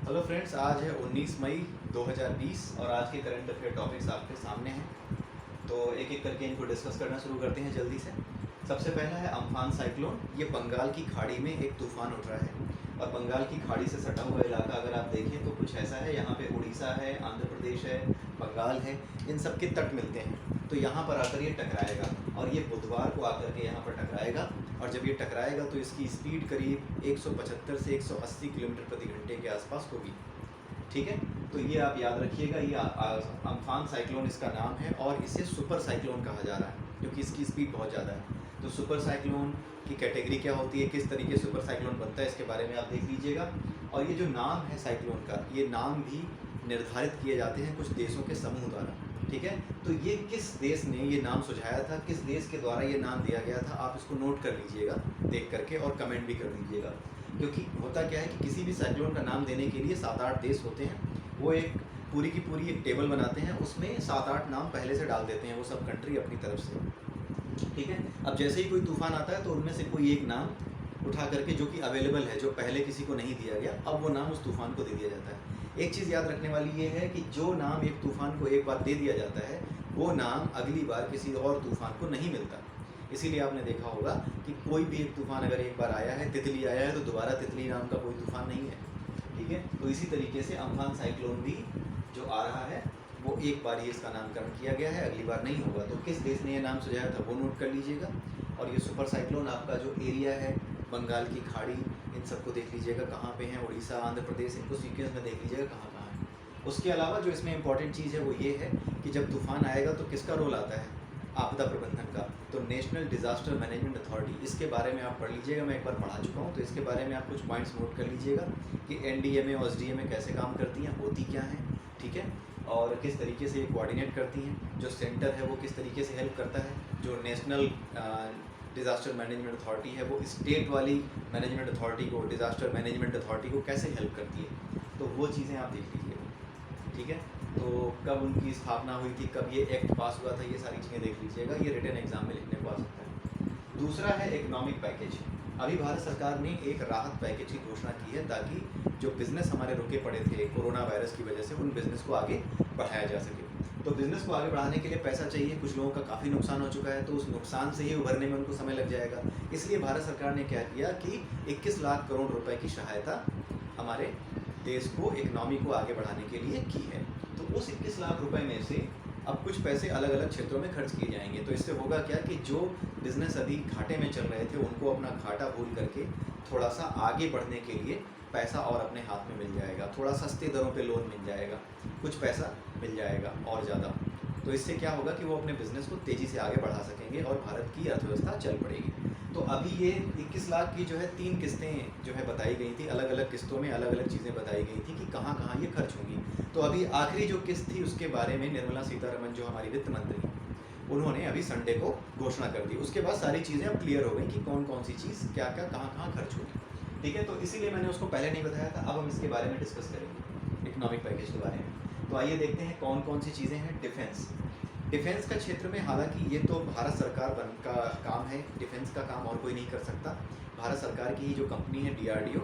Hello friends, आज है 19 मई 2020 और आज के करंट अफेयर टॉपिक्स आपके सामने हैं। तो एक एक करके इनको डिस्कस करना शुरू करते हैं जल्दी से। सबसे पहला है अम्फान साइक्लोन। ये बंगाल की खाड़ी में एक तूफान उठ रहा है और बंगाल की खाड़ी से सटा हुआ इलाका अगर आप देखें तो कुछ ऐसा है। यहाँ पे उड़ीसा है, आंध्र प्रदेश है, बंगाल है, इन सब के तट मिलते हैं। तो यहाँ पर आकर ये टकराएगा और ये बुधवार को आकर के यहाँ पर टकराएगा। और जब ये टकराएगा तो इसकी स्पीड करीब 175 से 180 किलोमीटर प्रति घंटे के आसपास होगी। ठीक है, तो ये आप याद रखिएगा। ये अम्फान साइक्लोन इसका नाम है और इसे सुपर साइक्लोन कहा जा रहा है क्योंकि इसकी स्पीड बहुत ज़्यादा है। तो सुपर साइक्लोन की कैटेगरी क्या होती है, किस तरीके से सुपर साइक्लोन बनता है, इसके बारे में आप देख लीजिएगा। और ये जो नाम है साइक्लोन का, ये नाम भी निर्धारित किए जाते हैं कुछ देशों के समूह द्वारा। ठीक है, तो ये किस देश ने ये नाम सुझाया था, किस देश के द्वारा ये नाम दिया गया था, आप इसको नोट कर लीजिएगा देख करके और कमेंट भी कर दीजिएगा। क्योंकि होता क्या है कि किसी भी साइक्लोन का नाम देने के लिए 7-8 देश होते हैं। वो एक पूरी की पूरी एक टेबल बनाते हैं, उसमें 7-8 नाम पहले से डाल देते हैं वो सब कंट्री अपनी तरफ से। ठीक है, अब जैसे ही कोई तूफान आता है तो उनमें से कोई एक नाम उठा करके जो कि अवेलेबल है, जो पहले किसी को नहीं दिया गया, अब वो नाम उस तूफान को दे दिया जाता है। एक चीज़ याद रखने वाली ये है कि जो नाम एक तूफान को एक बार दे दिया जाता है वो नाम अगली बार किसी और तूफान को नहीं मिलता। इसीलिए आपने देखा होगा कि कोई भी एक तूफान अगर एक बार आया है, तितली आया है, तो दोबारा तितली नाम का कोई तूफान नहीं है। ठीक है, तो इसी तरीके से अम्फान साइक्लोन भी जो आ रहा है वो एक बार ही इसका नामकरण किया गया है, अगली बार नहीं होगा। तो किस देश ने ये नाम सुझाया था वो नोट कर लीजिएगा। और ये सुपर साइक्लोन आपका जो एरिया है, बंगाल की खाड़ी, इन सबको देख लीजिएगा कहाँ पे हैं, उड़ीसा, आंध्र प्रदेश, इनको सीक्वेंस में देख लीजिएगा कहाँ कहाँ है। उसके अलावा जो इसमें इंपॉर्टेंट चीज़ है वो ये है कि जब तूफान आएगा तो किसका रोल आता है, आपदा प्रबंधन का। तो नेशनल डिज़ास्टर मैनेजमेंट अथॉरिटी, इसके बारे में आप पढ़ लीजिएगा। मैं एक बार पढ़ा चुका हूँ, तो इसके बारे में आप कुछ पॉइंट्स नोट कर लीजिएगा कि NDMA और SDMA कैसे काम करती हैं, होती क्या हैं। ठीक है, और किस तरीके से ये कोऑर्डिनेट करती हैं। जो सेंटर है वो किस तरीके से हेल्प करता है। जो नेशनल डिज़ास्टर मैनेजमेंट अथॉरिटी है वो स्टेट वाली मैनेजमेंट अथॉरिटी को, डिज़ास्टर मैनेजमेंट अथॉरिटी को कैसे हेल्प करती है। तो वो चीज़ें आप देख लीजिएगा। ठीक है, तो कब उनकी स्थापना हुई थी, कब ये एक्ट पास हुआ था, ये सारी चीज़ें देख लीजिएगा। ये रिटन एग्जाम में लिखने को आ सकता है। दूसरा है इकोनॉमिक पैकेज। अभी भारत सरकार ने एक राहत पैकेज की घोषणा की है ताकि जो बिज़नेस हमारे रुके पड़े थे कोरोना वायरस की वजह से, उन बिज़नेस को आगे बढ़ाया जा सके। तो बिज़नेस को आगे बढ़ाने के लिए पैसा चाहिए। कुछ लोगों का काफ़ी नुकसान हो चुका है, तो उस नुकसान से ही उभरने में उनको समय लग जाएगा। इसलिए भारत सरकार ने क्या किया कि 21 लाख करोड़ रुपए की सहायता हमारे देश को, इकनॉमी को आगे बढ़ाने के लिए की है। तो उस 21 लाख रुपए में से अब कुछ पैसे अलग अलग क्षेत्रों में खर्च किए जाएंगे। तो इससे होगा क्या कि जो बिज़नेस अभी घाटे में चल रहे थे उनको अपना घाटा भूल करके थोड़ा सा आगे बढ़ने के लिए पैसा और अपने हाथ में मिल जाएगा। थोड़ा सस्ते दरों पे लोन मिल जाएगा, कुछ पैसा मिल जाएगा और ज़्यादा। तो इससे क्या होगा कि वो अपने बिज़नेस को तेज़ी से आगे बढ़ा सकेंगे और भारत की अर्थव्यवस्था चल पड़ेगी। तो अभी ये 21 लाख की जो है 3 किस्तें जो है बताई गई थी, अलग अलग किस्तों में अलग अलग चीज़ें बताई गई थी कि कहाँ कहाँ ये खर्च होंगी। तो अभी आखिरी जो किस्त थी उसके बारे में निर्मला सीतारमन जो हमारी वित्त मंत्री, उन्होंने अभी संडे को घोषणा कर दी। उसके बाद सारी चीज़ें अब क्लियर हो गई कि कौन कौन सी चीज़ क्या क्या कहाँ कहाँ खर्च होगी। ठीक है, तो इसीलिए मैंने उसको पहले नहीं बताया था। अब हम इसके बारे में डिस्कस करेंगे, इकोनॉमिक पैकेज के बारे में। तो आइए देखते हैं कौन कौन सी चीज़ें हैं। डिफेंस का क्षेत्र में, हालांकि ये तो भारत सरकार का काम है, डिफेंस का काम और कोई नहीं कर सकता। भारत सरकार की ही जो कंपनी है DRDO,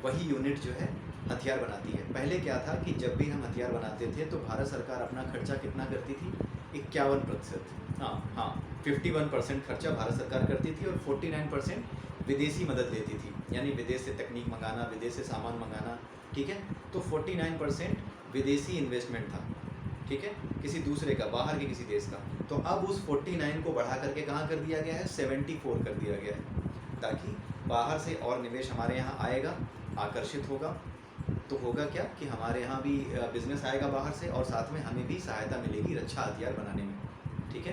वही यूनिट जो है हथियार बनाती है। पहले क्या था कि जब भी हम हथियार बनाते थे तो भारत सरकार अपना खर्चा कितना करती थी, 51%, हाँ 51% खर्चा भारत सरकार करती थी और 49% विदेशी मदद लेती थी, यानी विदेश से तकनीक मंगाना, विदेश से सामान मंगाना। ठीक है, तो 49% विदेशी इन्वेस्टमेंट था। ठीक है, किसी दूसरे का, बाहर के किसी देश का। तो अब उस 49 को बढ़ा करके कहाँ कर दिया गया है, 74 कर दिया गया है, ताकि बाहर से और निवेश हमारे यहाँ आएगा, आकर्षित होगा। तो होगा क्या कि हमारे यहाँ भी बिजनेस आएगा बाहर से और साथ में हमें भी सहायता मिलेगी रक्षा हथियार बनाने में। ठीक है,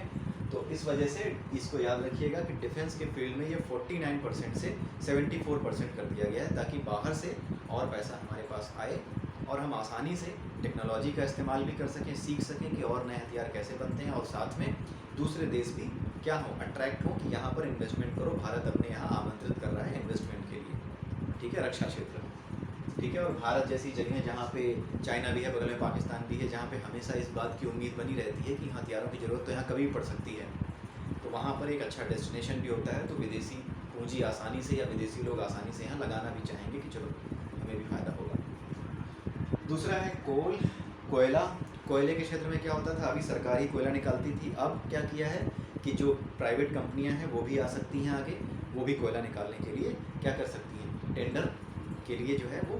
तो इस वजह से इसको याद रखिएगा कि डिफेंस के फील्ड में ये 49% से 74% कर दिया गया है, ताकि बाहर से और पैसा हमारे पास आए और हम आसानी से टेक्नोलॉजी का इस्तेमाल भी कर सकें, सीख सकें कि और नए हथियार कैसे बनते हैं, और साथ में दूसरे देश भी क्या हो, अट्रैक्ट हो कि यहाँ पर इन्वेस्टमेंट करो। भारत अपने यहाँ आमंत्रित कर रहा है इन्वेस्टमेंट के लिए। ठीक है, रक्षा क्षेत्र में। ठीक है, और भारत जैसी जगह जहाँ पे चाइना भी है, बगल में पाकिस्तान भी है, जहाँ पे हमेशा इस बात की उम्मीद बनी रहती है कि हथियारों की ज़रूरत तो यहाँ कभी भी पड़ सकती है, तो वहाँ पर एक अच्छा डेस्टिनेशन भी होता है। तो विदेशी पूंजी आसानी से या विदेशी लोग आसानी से यहाँ लगाना भी चाहेंगे कि चलो हमें भी फ़ायदा होगा। दूसरा है कोयला। कोयले के क्षेत्र में क्या होता था, अभी सरकार ही कोयला निकालती थी, अब क्या किया है कि जो प्राइवेट कंपनियां हैं वो भी आ सकती हैं आगे, वो भी कोयला निकालने के लिए क्या कर सकती हैं, टेंडर के लिए जो है वो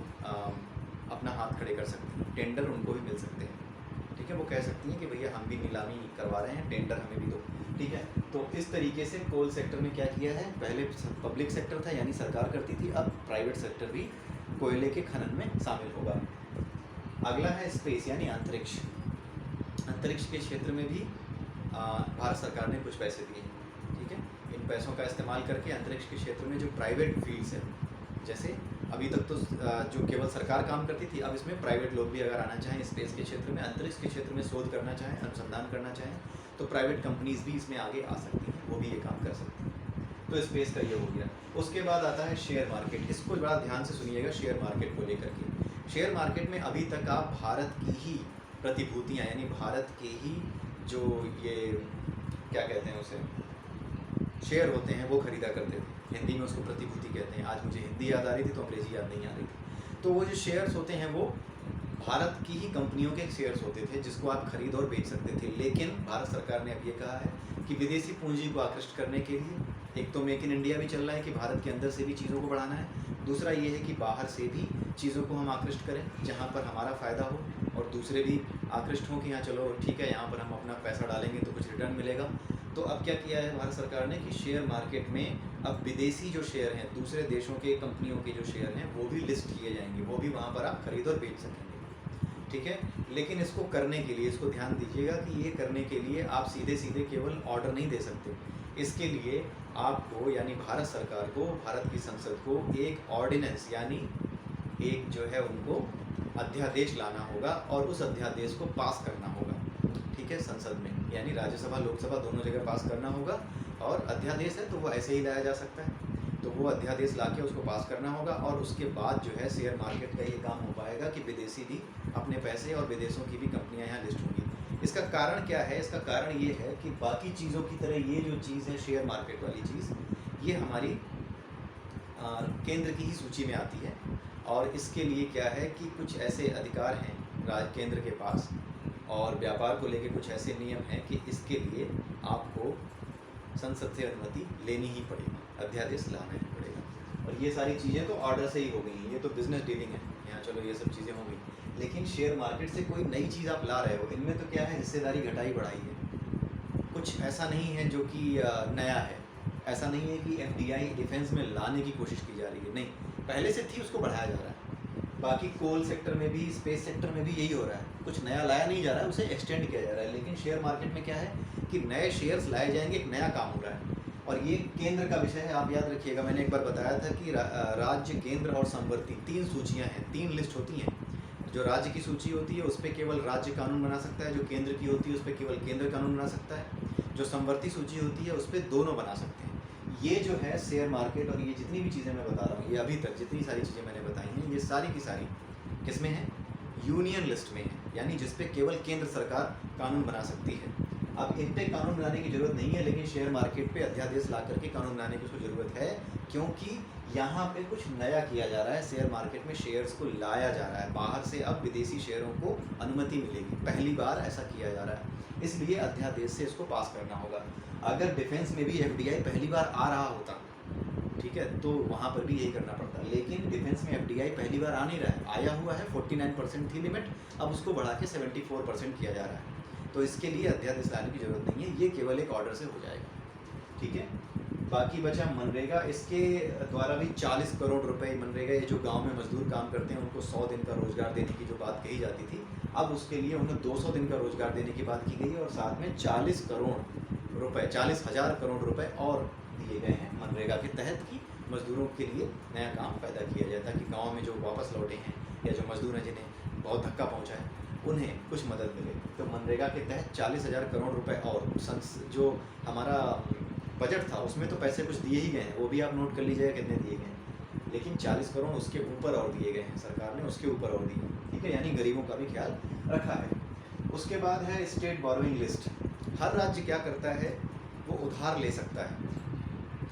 अपना हाथ खड़े कर सकती हैं, टेंडर उनको भी मिल सकते हैं। ठीक है, वो कह सकती हैं कि भैया हम भी नीलामी करवा रहे हैं, टेंडर हमें भी दो। ठीक है, तो इस तरीके से कोल सेक्टर में क्या किया है, पहले पब्लिक सेक्टर था यानी सरकार करती थी, अब प्राइवेट सेक्टर भी कोयले के खनन में शामिल होगा। अगला है स्पेस यानी अंतरिक्ष। अंतरिक्ष के क्षेत्र में भी भारत सरकार ने कुछ पैसे दिए हैं। ठीक है, इन पैसों का इस्तेमाल करके अंतरिक्ष के क्षेत्र में जो प्राइवेट फील्ड्स हैं, जैसे अभी तक तो जो केवल सरकार काम करती थी, अब इसमें प्राइवेट लोग भी अगर आना चाहें स्पेस के क्षेत्र में, अंतरिक्ष के क्षेत्र में शोध करना चाहें, अनुसंधान करना चाहें, तो प्राइवेट कंपनीज भी इसमें आगे आ सकती हैं, वो भी ये काम कर सकती हैं। तो स्पेस का ये हो गया। उसके बाद आता है शेयर मार्केट। इसको बड़ा ध्यान से सुनिएगा शेयर मार्केट को लेकर के। शेयर मार्केट में अभी तक आप भारत की ही प्रतिभूतियाँ यानी भारत के ही जो ये क्या कहते हैं उसे, शेयर होते हैं, वो खरीदा करते थे। हिंदी में उसको प्रतिभूति कहते हैं। आज मुझे हिंदी याद आ रही थी तो अंग्रेजी याद नहीं आ रही थी। तो वो जो शेयर्स होते हैं वो भारत की ही कंपनियों के शेयर्स होते थे जिसको आप खरीद और बेच सकते थे। लेकिन भारत सरकार ने अब ये कहा है कि विदेशी पूंजी को आकृष्ट करने के लिए एक तो मेक इन इंडिया भी चल रहा है कि भारत के अंदर से भी चीज़ों को बढ़ाना है, दूसरा ये है कि बाहर से भी चीज़ों को हम आकृष्ट करें जहाँ पर हमारा फ़ायदा हो और दूसरे भी आकृष्ट हों कि हाँ चलो ठीक है, यहाँ पर हम अपना पैसा डालेंगे तो कुछ रिटर्न मिलेगा। तो अब क्या किया है भारत सरकार ने कि शेयर मार्केट में अब विदेशी जो शेयर हैं, दूसरे देशों के कंपनियों के जो शेयर हैं वो भी लिस्ट किए जाएंगे, वो भी वहाँ पर आप खरीद और बेच सकेंगे। ठीक है, लेकिन इसको करने के लिए, इसको ध्यान दीजिएगा कि ये करने के लिए आप सीधे सीधे केवल ऑर्डर नहीं दे सकते। इसके लिए आपको यानी भारत सरकार को, भारत की संसद को एक ऑर्डिनेंस यानी एक जो है उनको अध्यादेश लाना होगा और उस अध्यादेश को पास करना होगा। ठीक है, संसद में यानी राज्यसभा लोकसभा दोनों जगह पास करना होगा। और अध्यादेश है तो वो ऐसे ही लाया जा सकता है, तो वो अध्यादेश लाके उसको पास करना होगा और उसके बाद जो है शेयर मार्केट का ये काम हो पाएगा कि विदेशी भी अपने पैसे और विदेशों की भी कंपनियां यहाँ लिस्ट होंगी। इसका कारण क्या है, इसका कारण ये है कि बाकी चीज़ों की तरह ये जो चीज़ है शेयर मार्केट वाली चीज़, ये हमारी केंद्र की ही सूची में आती है। और इसके लिए क्या है कि कुछ ऐसे अधिकार हैं केंद्र के पास और व्यापार को लेके कुछ ऐसे नियम हैं कि इसके लिए आपको संसद से अनुमति लेनी ही पड़ेगी, अध्यादेश लाना ही पड़ेगा। और ये सारी चीज़ें तो ऑर्डर से ही हो गई हैं, ये तो बिजनेस डीलिंग है यहाँ, चलो ये सब चीज़ें हो गई। लेकिन शेयर मार्केट से कोई नई चीज़ आप ला रहे हो, इनमें तो क्या है हिस्सेदारी घटाई बढ़ाई है, कुछ ऐसा नहीं है जो कि नया है। ऐसा नहीं है कि एफडीआई डिफेंस में लाने की कोशिश की जा रही है, नहीं, पहले से थी उसको बढ़ाया जा रहा है। बाकी कोल सेक्टर में भी, स्पेस सेक्टर में भी यही हो रहा है, कुछ नया लाया नहीं जा रहा है, उसे एक्सटेंड किया जा रहा है। लेकिन शेयर मार्केट में क्या है कि नए शेयर्स लाए जाएंगे, एक नया काम हो रहा है और ये केंद्र का विषय है। आप याद रखिएगा, मैंने एक बार बताया था कि राज्य, केंद्र और संवर्ती 3 सूचियाँ हैं, 3 लिस्ट होती हैं। जो राज्य की सूची होती है उस पर केवल राज्य कानून बना सकता है, जो केंद्र की होती है उस पर केवल केंद्र कानून बना सकता है, जो संवर्ती सूची होती है उस पर दोनों बना सकते हैं। ये जो है शेयर मार्केट और ये जितनी भी चीज़ें मैं बता रहा हूँ, ये अभी तक जितनी सारी चीज़ें मैंने बताई हैं, ये सारी की सारी किस में है, यूनियन लिस्ट में है, यानी जिस पे केवल केंद्र सरकार कानून बना सकती है। अब इन पे कानून बनाने की ज़रूरत नहीं है, लेकिन शेयर मार्केट पे अध्यादेश ला करके कानून बनाने की उसको ज़रूरत है, क्योंकि यहाँ पे कुछ नया किया जा रहा है। शेयर मार्केट में शेयर्स को लाया जा रहा है, बाहर से अब विदेशी शेयरों को अनुमति मिलेगी, पहली बार ऐसा किया जा रहा है, इसलिए अध्यादेश से इसको पास करना होगा। अगर डिफेंस में भी एफडीआई पहली बार आ रहा होता, ठीक है, तो वहाँ पर भी यही करना पड़ता, लेकिन डिफेंस में एफडीआई पहली बार आ नहीं रहा है। आया हुआ है, 49% थी लिमिट, अब उसको बढ़ा के 74% किया जा रहा है। तो इसके लिए अध्यादेश लाने की जरूरत नहीं है, ये केवल एक ऑर्डर से हो जाएगा। ठीक है, बाकी बचा मनरेगा, इसके द्वारा भी 40 करोड़ रुपए मनरेगा, ये जो गांव में मजदूर काम करते हैं उनको 100 दिन का रोजगार देने की जो बात कही जाती थी, अब उसके लिए उन्हें 200 दिन का रोजगार देने की बात की गई है और साथ में 40 करोड़ रुपए, 40,000 करोड़ रुपए और दिए गए हैं मनरेगा के तहत कि मजदूरों के लिए नया काम पैदा किया जाए, ताकि गाँव में जो वापस लौटे हैं या जो मजदूर हैं जिन्हें बहुत धक्का पहुँचा है उन्हें कुछ मदद मिले। तो मनरेगा के तहत 40,000 करोड़ रुपए और जो हमारा बजट था उसमें तो पैसे कुछ दिए ही गए हैं, वो भी आप नोट कर लीजिएगा कितने दिए गए हैं, लेकिन 40 करोड़ उसके ऊपर और दिए गए हैं, सरकार ने उसके ऊपर और दिए। ठीक है, यानी गरीबों का भी ख्याल रखा है। उसके बाद है स्टेट बोरोइंग लिस्ट। हर राज्य क्या करता है, वो उधार ले सकता है,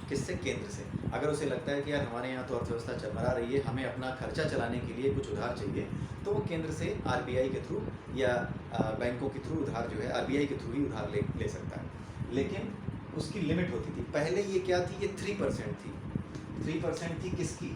किससे, केंद्र से। अगर उसे लगता है कि यार हमारे यहाँ तो अर्थव्यवस्था चरमरा रही है, हमें अपना खर्चा चलाने के लिए कुछ उधार चाहिए, तो वो केंद्र से आरबीआई के थ्रू या बैंकों के थ्रू उधार जो है आरबीआई के थ्रू ही उधार ले सकता है। लेकिन उसकी लिमिट होती थी। पहले ये क्या थी, ये 3% थी। 3% थी किसकी?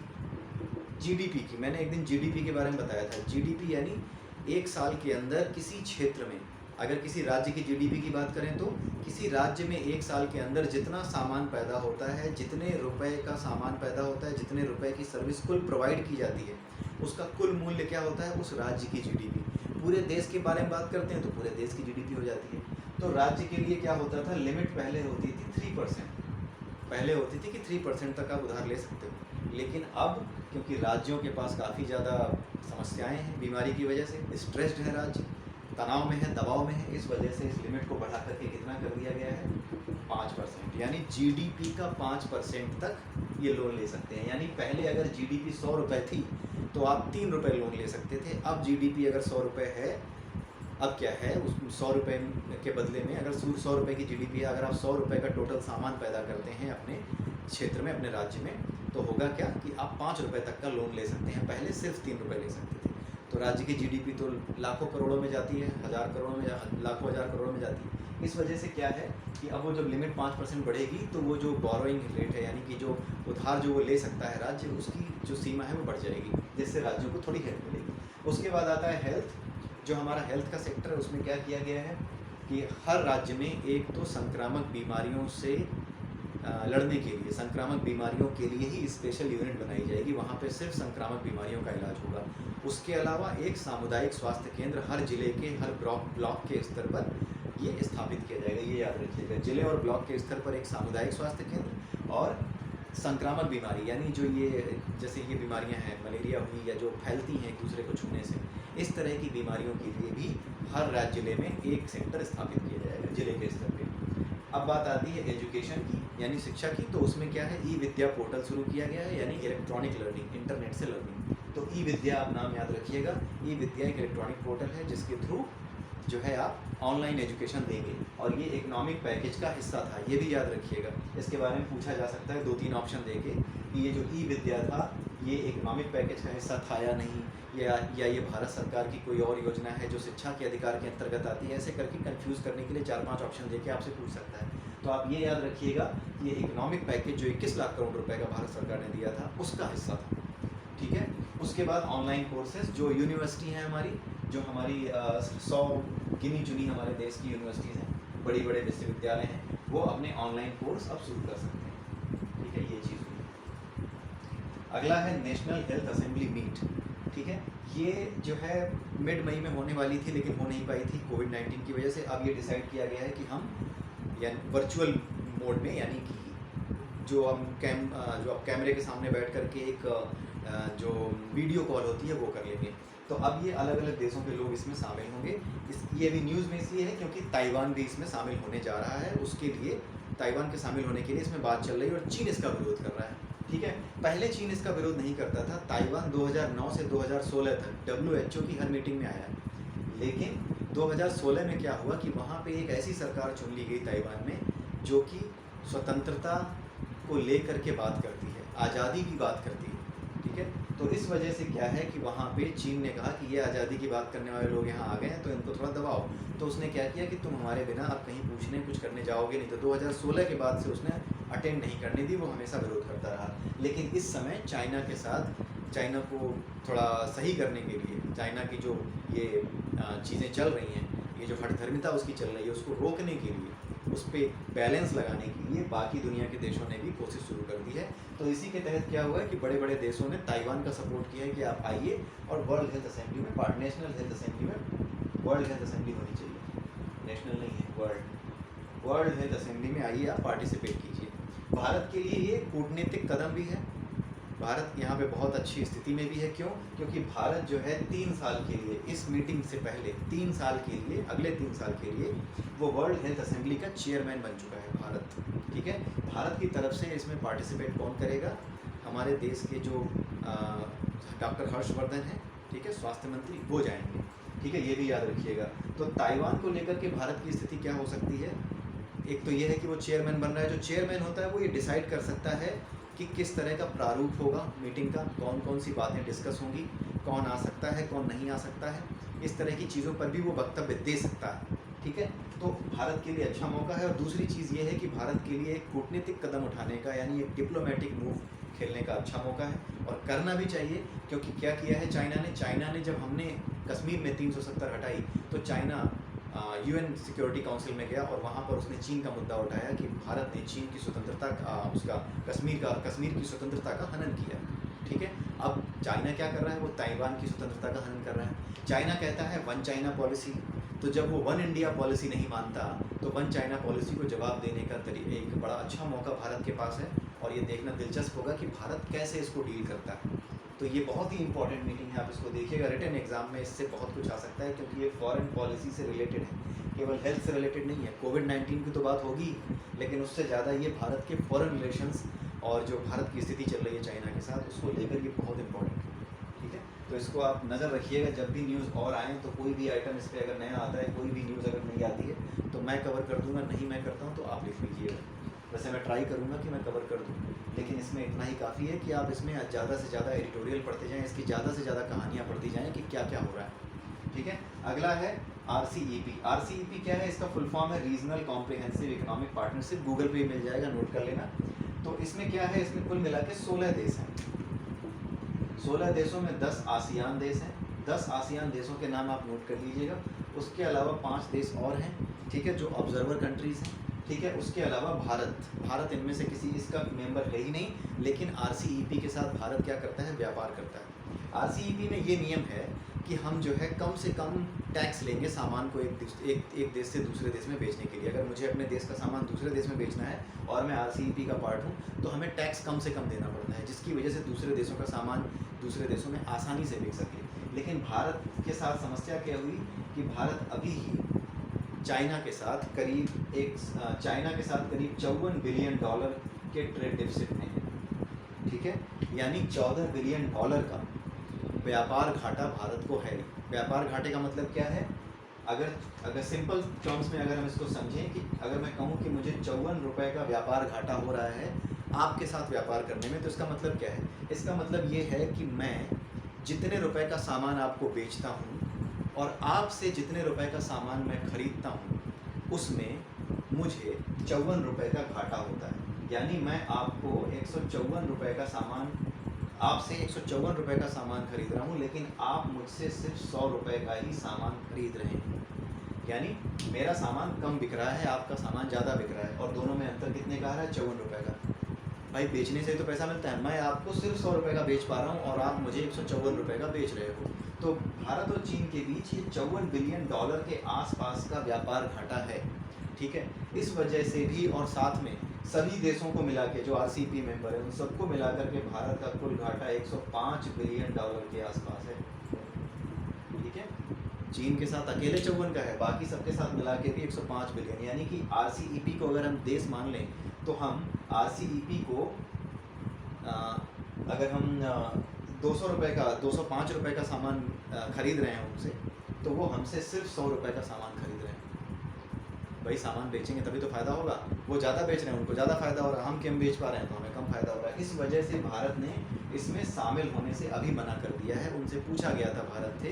जीडीपी की। मैंने एक दिन जीडीपी के बारे में बताया था। जीडीपी यानी एक साल के अंदर किसी क्षेत्र में, अगर किसी राज्य की जीडीपी की बात करें तो किसी राज्य में एक साल के अंदर जितना सामान पैदा होता है, जितने रुपए का सामान पैदा होता है, जितने रुपए की सर्विस कुल प्रोवाइड की जाती है, उसका कुल मूल्य क्या होता है? उस राज्य की जीडीपी। पूरे देश के बारे में बात करते हैं तो पूरे देश की जीडीपी हो जाती है। तो राज्य के लिए क्या होता था? लिमिट पहले होती थी 3%। पहले होती थी कि 3% तक आप उधार ले सकते हो। लेकिन अब क्योंकि राज्यों के पास काफ़ी ज़्यादा समस्याएं हैं बीमारी की वजह से, स्ट्रेस्ड है राज्य, तनाव में है, दबाव में है, इस वजह से इस लिमिट को बढ़ा करके कितना कर दिया गया है? 5%। यानी जीडीपी का 5% तक ये लोन ले सकते हैं। यानी पहले अगर जीडीपी 100 रुपये थी तो आप 3 रुपये लोन ले सकते थे। अब जीडीपी अगर 100 रुपये है, अब क्या है, उस 100 रुपये के बदले में अगर 100 रुपये की जीडीपी है, अगर आप 100 रुपये का टोटल सामान पैदा करते हैं अपने क्षेत्र में, अपने राज्य में, तो होगा क्या कि आप 5 रुपये तक का लोन ले सकते हैं। पहले सिर्फ 3 रुपये ले सकते थे। तो राज्य की जीडीपी तो लाखों करोड़ों में जाती है, हज़ार करोड़ों में, लाखों हज़ार करोड़ों में जाती है। इस वजह से क्या है कि अब वो जब लिमिट 5% बढ़ेगी तो वो जो बोरोइंग रेट है, यानी कि जो उधार जो वो ले सकता है राज्य, उसकी जो सीमा है वो बढ़ जाएगी, जिससे राज्यों को थोड़ी हेल्प मिलेगी। उसके बाद आता है हेल्थ। जो हमारा हेल्थ का सेक्टर है उसमें क्या किया गया है कि हर राज्य में एक तो संक्रामक बीमारियों से लड़ने के लिए, संक्रामक बीमारियों के लिए ही स्पेशल यूनिट बनाई जाएगी। वहाँ पे सिर्फ संक्रामक बीमारियों का इलाज होगा। उसके अलावा एक सामुदायिक स्वास्थ्य केंद्र हर जिले के, हर ब्लॉक के स्तर पर ये स्थापित किया जाएगा। ये याद रखिएगा, जिले और ब्लॉक के स्तर पर एक सामुदायिक स्वास्थ्य केंद्र। और संक्रामक बीमारी यानी जो ये, जैसे ये बीमारियां हैं, मलेरिया हुई या जो फैलती हैं एक दूसरे को छूने से, इस तरह की बीमारियों के लिए भी हर राज्य जिले में एक सेंटर स्थापित किया जाएगा जिले के स्तर पे। अब बात आती है एजुकेशन की, यानी शिक्षा की। तो उसमें क्या है, ई विद्या पोर्टल शुरू किया गया है, यानी इलेक्ट्रॉनिक लर्निंग, इंटरनेट से लर्निंग। तो ई विद्या आप नाम याद रखिएगा। ई विद्या एक इलेक्ट्रॉनिक पोर्टल है जिसके थ्रू जो है आप ऑनलाइन एजुकेशन देंगे। और ये इकोनॉमिक पैकेज का हिस्सा था, ये भी याद रखिएगा। इसके बारे में पूछा जा सकता है 2-3 ऑप्शन देके कि ये जो ई विद्या था ये इकोनॉमिक पैकेज का हिस्सा था या नहीं, या ये भारत सरकार की कोई और योजना है जो शिक्षा के अधिकार के अंतर्गत आती है। ऐसे करके कंफ्यूज करने के लिए 4-5 ऑप्शन देके आपसे पूछ सकता है। तो आप ये याद रखिएगा, ये इकोनॉमिक पैकेज जो 21 लाख करोड़ रुपए का भारत सरकार ने दिया था उसका हिस्सा था। ठीक है। उसके बाद ऑनलाइन कोर्सेज, जो यूनिवर्सिटी हैं हमारी, जो हमारी 100 गिनी चुनी हमारे देश की यूनिवर्सिटीज़ हैं, बड़ी बड़े विश्वविद्यालय हैं, वो अपने ऑनलाइन कोर्स अब शुरू कर सकते हैं। ठीक है, ये चीज़ हुई। अगला है नेशनल हेल्थ असेंबली मीट। ठीक है, ये जो है मिड मई में होने वाली थी लेकिन हो नहीं पाई थी कोविड-19 की वजह से। अब ये डिसाइड किया गया है कि हम यानी वर्चुअल मोड में, यानी कि जो आप कैमरे के सामने बैठ करके एक जो वीडियो कॉल होती है वो कर लेंगे। तो अब ये अलग अलग देशों के लोग इसमें शामिल होंगे। ये भी न्यूज़ में इसलिए है क्योंकि ताइवान भी इसमें शामिल होने जा रहा है। उसके लिए ताइवान के शामिल होने के लिए इसमें बात चल रही है और चीन इसका विरोध कर रहा है। ठीक है, पहले चीन इसका विरोध नहीं करता था। ताइवान 2009 से 2016 तक WHO की हर मीटिंग में आया, लेकिन 2016 में क्या हुआ कि वहाँ पे एक ऐसी सरकार चुन ली गई ताइवान में जो कि स्वतंत्रता को लेकर के बात करती है, आज़ादी की बात करती है। ठीक है, तो इस वजह से क्या है कि वहाँ पे चीन ने कहा कि ये आज़ादी की बात करने वाले लोग यहाँ आ गए हैं तो इनको थोड़ा दबाओ। तो उसने क्या किया कि तुम हमारे बिना अब कहीं पूछने कुछ करने जाओगे नहीं। तो 2016 के बाद से उसने अटेंड नहीं करने दी, वो हमेशा विरोध करता रहा। लेकिन इस समय चाइना के साथ, चाइना को थोड़ा सही करने के लिए, चाइना की जो ये चीज़ें चल रही हैं, ये जो हठधर्मिता उसकी चल रही है, उसको रोकने के लिए, उस पर बैलेंस लगाने के लिए बाकी दुनिया के देशों ने भी कोशिश शुरू कर दी है। तो इसी के तहत क्या हुआ है कि बड़े बड़े देशों ने ताइवान का सपोर्ट किया है कि आप आइए और वर्ल्ड हेल्थ असेंबली में, नेशनल हेल्थ असेंबली में, वर्ल्ड हेल्थ असेंबली होनी चाहिए, नेशनल नहीं है, वर्ल्ड हेल्थ असेंबली में आइए, आप पार्टिसिपेट कीजिए। भारत के लिए ये कूटनीतिक कदम भी है। भारत यहाँ पे बहुत अच्छी स्थिति में भी है। क्यों? क्योंकि भारत जो है 3 साल के लिए, इस मीटिंग से पहले 3 साल के लिए, अगले 3 साल के लिए वो वर्ल्ड हेल्थ असेंबली का चेयरमैन बन चुका है भारत। ठीक है, भारत की तरफ से इसमें पार्टिसिपेट कौन करेगा? हमारे देश के जो डॉक्टर हर्षवर्धन हैं, ठीक है, स्वास्थ्य मंत्री, वो जाएंगे। ठीक है, ये भी याद रखिएगा। तो ताइवान को लेकर के भारत की स्थिति क्या हो सकती है? एक तो ये है कि वो चेयरमैन बन रहा है। जो चेयरमैन होता है वो ये डिसाइड कर सकता है कि किस तरह का प्रारूप होगा मीटिंग का, कौन कौन सी बातें डिस्कस होंगी, कौन आ सकता है कौन नहीं आ सकता है, इस तरह की चीज़ों पर भी वो वक्तव्य दे सकता है। ठीक है, तो भारत के लिए अच्छा मौका है। और दूसरी चीज़ ये है कि भारत के लिए एक कूटनीतिक कदम उठाने का, यानी एक डिप्लोमेटिक मूव खेलने का अच्छा मौका है, और करना भी चाहिए। क्योंकि क्या किया है चाइना ने जब हमने कश्मीर में 370 हटाई तो चाइना UN सिक्योरिटी काउंसिल में गया और वहाँ पर उसने चीन का मुद्दा उठाया कि भारत ने चीन की स्वतंत्रता कश्मीर की स्वतंत्रता का हनन किया। ठीक है, अब चाइना क्या कर रहा है, वो ताइवान की स्वतंत्रता का हनन कर रहा है। चाइना कहता है वन चाइना पॉलिसी, तो जब वो वन इंडिया पॉलिसी नहीं मानता तो वन चाइना पॉलिसी को जवाब देने का एक बड़ा अच्छा मौका भारत के पास है। और ये देखना दिलचस्प होगा कि भारत कैसे इसको डील करता है। तो ये बहुत ही इंपॉर्टेंट मीटिंग है, आप इसको देखिएगा। रिटन एग्जाम में इससे बहुत कुछ आ सकता है, क्योंकि ये फॉरेन पॉलिसी से रिलेटेड है, केवल हेल्थ से रिलेटेड नहीं है। कोविड-19 की तो बात होगी, लेकिन उससे ज़्यादा ये भारत के फॉरेन रिलेशंस और जो भारत की स्थिति चल रही है चाइना के साथ, उसको लेकर ये बहुत इंपॉर्टेंट है। ठीक है, तो इसको आप नज़र रखिएगा। जब भी न्यूज़ और आए तो कोई भी आइटम इस पर अगर नया आता है, कोई भी न्यूज़ अगर नहीं आती है तो मैं कवर कर दूंगा, नहीं मैं करता हूँ तो आप लिख लीजिएगा। वैसे मैं ट्राई करूँगा कि मैं कवर कर दूँ, लेकिन इसमें इतना ही काफ़ी है कि आप इसमें ज़्यादा से ज़्यादा एडिटोरियल पढ़ते जाएँ, इसकी ज़्यादा से ज़्यादा कहानियाँ पढ़ती जाएँ कि क्या क्या हो रहा है। ठीक है, अगला है RCEP। RCEP क्या है, इसका फुल फॉर्म है regional comprehensive economic partnership. Google पे मिल जाएगा, नोट कर लेना। तो इसमें क्या है, इसमें कुल मिला के 16 देश हैं। 16 देशों में 10 आसियान देश हैं। 10 आसियान देशों के नाम आप नोट कर लीजिएगा। उसके अलावा 5 देश और हैं, ठीक है, जो ऑब्जर्वर कंट्रीज़ हैं। ठीक है, उसके अलावा भारत इनमें से किसी इसका मेंबर है ही नहीं, लेकिन RCEP के साथ भारत क्या करता है, व्यापार करता है। RCEP में ये नियम है कि हम जो है कम से कम टैक्स लेंगे सामान को एक देश से दूसरे देश में बेचने के लिए। अगर मुझे अपने देश का सामान दूसरे देश में बेचना है और मैं RCEP का पार्ट हूँ, तो हमें टैक्स कम से कम देना पड़ता है, जिसकी वजह से दूसरे देशों का सामान दूसरे देशों में आसानी से बिक सके। लेकिन भारत के साथ समस्या क्या हुई कि भारत अभी ही चाइना के साथ करीब $54 बिलियन के ट्रेड डिफिसिट में है। ठीक है, यानी $14 बिलियन का व्यापार घाटा भारत को है। व्यापार घाटे का मतलब क्या है, अगर सिंपल टर्म्स में अगर हम इसको समझें कि अगर मैं कहूँ कि मुझे ₹54 का व्यापार घाटा हो रहा है आपके साथ व्यापार करने में, तो इसका मतलब क्या है, इसका मतलब ये है कि मैं जितने रुपए का सामान आपको बेचता हूँ और आपसे जितने रुपए का सामान मैं खरीदता हूँ, उसमें मुझे ₹54 का घाटा होता है। यानी मैं आपको ₹154 का सामान, आपसे ₹154 का सामान खरीद रहा हूँ, लेकिन आप मुझसे सिर्फ ₹100 का ही सामान खरीद रहे हैं। यानी मेरा सामान कम बिक रहा है, आपका सामान ज़्यादा बिक रहा है, और दोनों में अंतर कितने का आ रहा है, ₹54 का। भाई बेचने से तो पैसा मिलता है, मैं आपको सिर्फ ₹100 का बेच पा रहा हूँ और आप मुझे ₹154 का बेच रहे हो। तो भारत और चीन के बीच ये $54 बिलियन के आसपास का व्यापार घाटा है। ठीक है, इस वजह से भी, और साथ में सभी देशों को मिला के जो RCEP मेंबर है उन सबको मिला करके भारत का कुल घाटा $105 बिलियन के आसपास है। ठीक है, चीन के साथ अकेले 54 का है, बाकी सबके साथ मिला के भी 105 बिलियन। यानी कि RCEP को अगर हम देश मान लें तो हम RCEP को अगर हम ₹205 का सामान खरीद रहे हैं उनसे, तो वो हमसे सिर्फ ₹100 का सामान खरीद रहे हैं। भाई सामान बेचेंगे तभी तो फ़ायदा होगा, वो ज़्यादा बेच रहे हैं उनको ज़्यादा फ़ायदा हो रहा है, हम कम बेच पा रहे हैं तो हमें कम फ़ायदा हो रहा है। इस वजह से भारत ने इसमें शामिल होने से अभी मना कर दिया है। उनसे पूछा गया था भारत से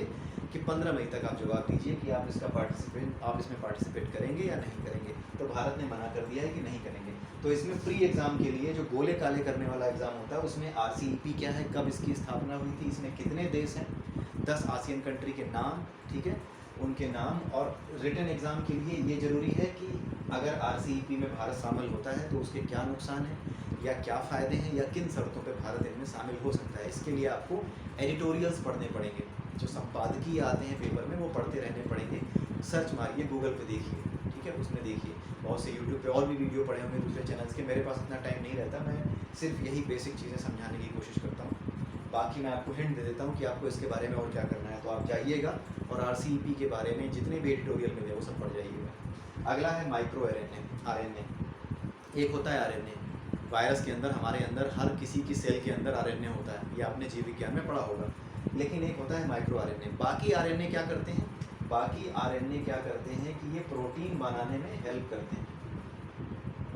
कि 15 मई तक आप जवाब दीजिए कि आप इसमें पार्टिसिपेट करेंगे या नहीं करेंगे। तो भारत ने मना कर दिया है कि नहीं करेंगे। तो इसमें प्री एग्ज़ाम के लिए जो गोले काले करने वाला एग्ज़ाम होता है, उसमें RCEP क्या है, कब इसकी स्थापना हुई थी, इसमें कितने देश हैं, 10 आसियन कंट्री के नाम, ठीक है, उनके नाम। और रिटन एग्ज़ाम के लिए ये ज़रूरी है कि अगर RCEP में भारत शामिल होता है तो उसके क्या नुकसान हैं या क्या फ़ायदे हैं या किन शर्तों पे भारत इनमें शामिल हो सकता है। इसके लिए आपको एडिटोरियल्स पढ़ने पड़ेंगे, जो संपादकीय आते हैं पेपर में वो पढ़ते रहने पड़ेंगे। सर्च मारिए, गूगल पे देखिए, ठीक है, उसमें देखिए। बहुत से यूट्यूब पे और भी वीडियो पड़े होंगे दूसरे चैनल्स के। मेरे पास इतना टाइम नहीं रहता, मैं सिर्फ यही बेसिक चीज़ें समझाने की कोशिश करता हूँ। बाकी मैं आपको हिंट दे देता हूँ कि आपको इसके बारे में और क्या करना है। तो आप जाइएगा और RCEP के बारे में जितने भी एडिटोरियल मिले वो सब पढ़ जाइएगा। अगला है माइक्रो RNA। एक होता है RNA, वायरस के अंदर, हमारे अंदर हर किसी की सेल के अंदर RNA होता है, ये आपने जीव विज्ञान में पढ़ा होगा। लेकिन एक होता है माइक्रो RNA। बाकी RNA क्या करते हैं, बाकी RNA क्या करते हैं कि ये प्रोटीन बनाने में हेल्प करते हैं,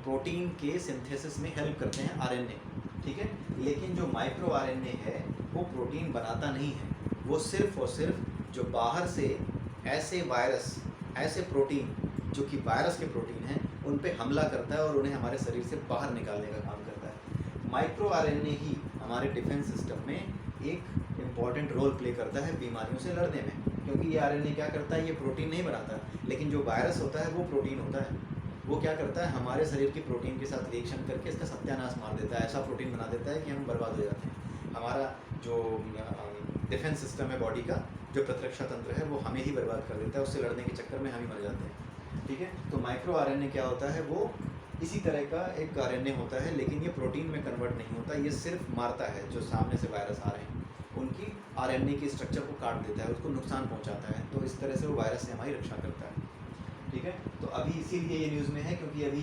प्रोटीन के सिंथेसिस में हेल्प करते हैं RNA। ठीक है। लेकिन जो माइक्रो आरएनए है वो प्रोटीन बनाता नहीं है, वो सिर्फ और सिर्फ जो बाहर से ऐसे वायरस, ऐसे प्रोटीन जो कि वायरस के प्रोटीन हैं उन पे हमला करता है और उन्हें हमारे शरीर से बाहर निकालने का काम करता है। माइक्रो आरएनए ही हमारे डिफेंस सिस्टम में एक इम्पॉर्टेंट रोल प्ले करता है बीमारियों से लड़ने में, क्योंकि ये आरएनए क्या करता है, ये प्रोटीन नहीं बनाता, लेकिन जो वायरस होता है वो प्रोटीन होता है। वो क्या करता है, हमारे शरीर की प्रोटीन के साथ रिएक्शन करके इसका सत्यानाश मार देता है, ऐसा प्रोटीन बना देता है कि हम बर्बाद हो जाते हैं। हमारा जो डिफेंस सिस्टम है बॉडी का, जो प्रतिरक्षा तंत्र है, वो हमें ही बर्बाद कर देता है, उससे लड़ने के चक्कर में हम ही मर जाते हैं। ठीक है, तो माइक्रो आरएनए क्या होता है, वो इसी तरह का एक आरएनए होता है, लेकिन ये प्रोटीन में कन्वर्ट नहीं होता, ये सिर्फ मारता है जो सामने से वायरस आ रहे हैं उनकी आरएनए की स्ट्रक्चर को काट देता है, उसको नुकसान पहुंचाता है। तो इस तरह से वो वायरस से हमारी रक्षा करता है। ठीक है, तो अभी इसीलिए ये न्यूज़ में है क्योंकि अभी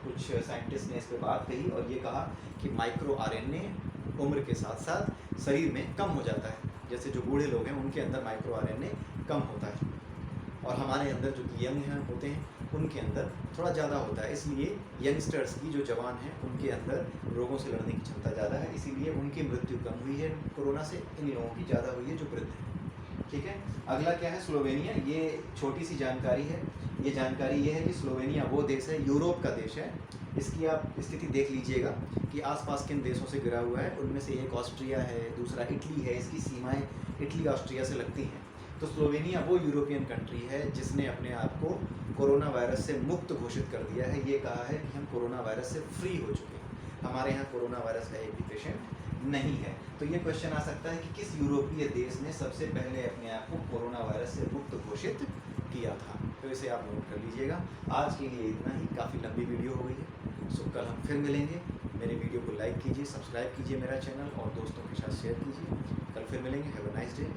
कुछ साइंटिस्ट ने इस पर बात कही और ये कहा कि माइक्रो आरएनए उम्र के साथ साथ शरीर में कम हो जाता है। जैसे जो बूढ़े लोग हैं उनके अंदर माइक्रो आरएनए कम होता है और हमारे अंदर जो कि यंग हैं होते हैं उनके अंदर थोड़ा ज़्यादा होता है। इसलिए यंगस्टर्स की, जो जवान हैं, उनके अंदर रोगों से लड़ने की क्षमता ज़्यादा है, इसीलिए उनकी मृत्यु कम हुई है कोरोना से, इन लोगों की ज़्यादा हुई है जो वृद्ध हैं। ठीक है, अगला क्या है, स्लोवेनिया। ये छोटी सी जानकारी है। ये जानकारी ये है कि स्लोवेनिया वो देश है, यूरोप का देश है। इसकी आप स्थिति देख लीजिएगा कि आसपास किन देशों से घिरा हुआ है। उनमें से एक ऑस्ट्रिया है, दूसरा इटली है, इसकी सीमाएं इटली ऑस्ट्रिया से लगती हैं। तो स्लोवेनिया वो यूरोपियन कंट्री है जिसने अपने आप को कोरोना वायरस से मुक्त घोषित कर दिया है। ये कहा है कि हम कोरोना वायरस से फ्री हो चुके हैं, हमारे यहाँ कोरोना वायरस का एक भी पेशेंट नहीं है। तो ये क्वेश्चन आ सकता है कि किस यूरोपीय देश ने सबसे पहले अपने आप को कोरोना वायरस से मुक्त घोषित किया था। तो इसे आप नोट कर लीजिएगा। आज के लिए इतना ही, काफ़ी लंबी वीडियो हो गई है। सो कल हम फिर मिलेंगे। मेरे वीडियो को लाइक कीजिए, सब्सक्राइब कीजिए मेरा चैनल और दोस्तों के साथ शेयर कीजिए। कल फिर मिलेंगे। Have a nice day.